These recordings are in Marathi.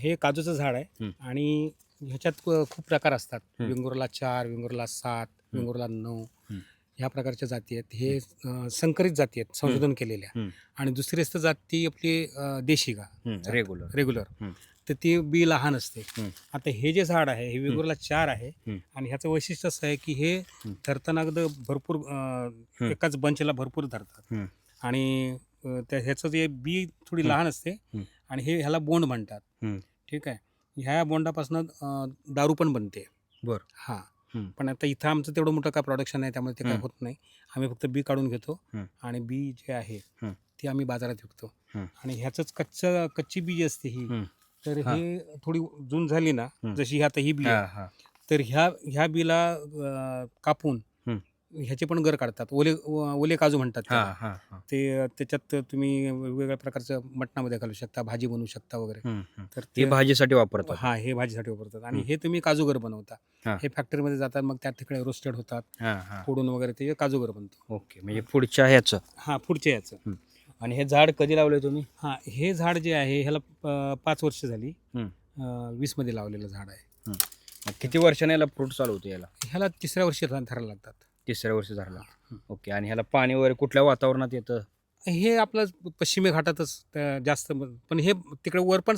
हे काजूचं झाड आहे हं. आणि ह्याच्यात खूप प्रकार असतात. हं. वेंगुर्ला 4, वेंगुर्ला 7, हं. वेंगुर्ला 9 हं. ह्या प्रकारच्या जाती आहेत. हे संकरित जाती आहेत संशोधन केलेल्या. हं. आणि दुसरी असतं जाती आपली देशी जात, रेग्युलर. रेग्युलर. हं. तर ती बी लहान असते. हं. आता हे जे झाड आहे हे वेंगुर्ला 4 आहे हं. आणि ह्याचं वैशिष्ट्य असं आहे की हे हं. धरताना अगदी भरपूर हं. एकाच बंचला भरपूर धरतात. हं. आणि ह्याचं जे बी थोडी हं. लहान असते हं. आणि ह्याला बोंड म्हणतात. हं. ठीक आहे. ह्या बोंडापासून दारू पण बनते. बरं. हां. हं. पण आता इथं आमचं तेवढं मोठं काय प्रोडक्शन आहे त्यामुळे ते काय हं. होत नाही. आम्ही फक्त बी काढून घेतो हं. आणि बी जे आहे हं. ती आम्ही बाजारात विकतो. हं. आणि ह्याचंच कच्ची बी जी असते ही, हं. तर हां. हे थोडी जून झाली ना, हं. जशी आता ही बी आहे, हां, हां. तर ह्या बीला कापून हं. ह्याचे पण गर काढतात. ओले काजू म्हणतात हां, त्याला. हां, हां. ते त्याच्यात तुम्ही वेगवेगळ्या प्रकारचं मटणामध्ये घालू शकता, भाजी बनवू शकता वगैरे. हं. हं. तर हे ते भाजीसाठी वापरतात. हां, हे भाजीसाठी वापरतात आणि हं. हे तुम्ही काजूगर बनवता. हां. हे फॅक्टरीमध्ये जातात, मग त्या ठिकाणी रोस्टेड होतात, हां, हां. फोडून वगैरे ते काजूगर बनतो. ओके. म्हणजे पुढच्या ह्याचं. हां, पुढच्या याचं. हं. आणि हे झाड कधी लावलंय तुम्ही? हां, हे झाड जे आहे ह्याला 5 वर्ष झाली. हं. 20 मध्ये लावलेलं झाड आहे. हं. मग किती वर्षाने याला फ्रूट चालू होतं याला? ह्याला 3ऱ्या वर्षी धरायला लागतात. 3ऱ्या वर्षी झाडाला. हं. ओके. आणि ह्याला पाणी वगैरे कुठल्या वातावरणात येतं? हे आपलं पश्चिमी घाटातच जास्त पण हे तिकडे वर पण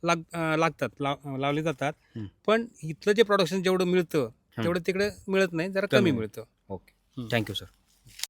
लागतात, लावले जातात. हं. पण इथलं जे प्रोडक्शन जेवढं मिळतं हं. तेवढं तिकडे मिळत नाही, जरा कमी कमी मिळतं. मिळतं. ओके. Thank you sir.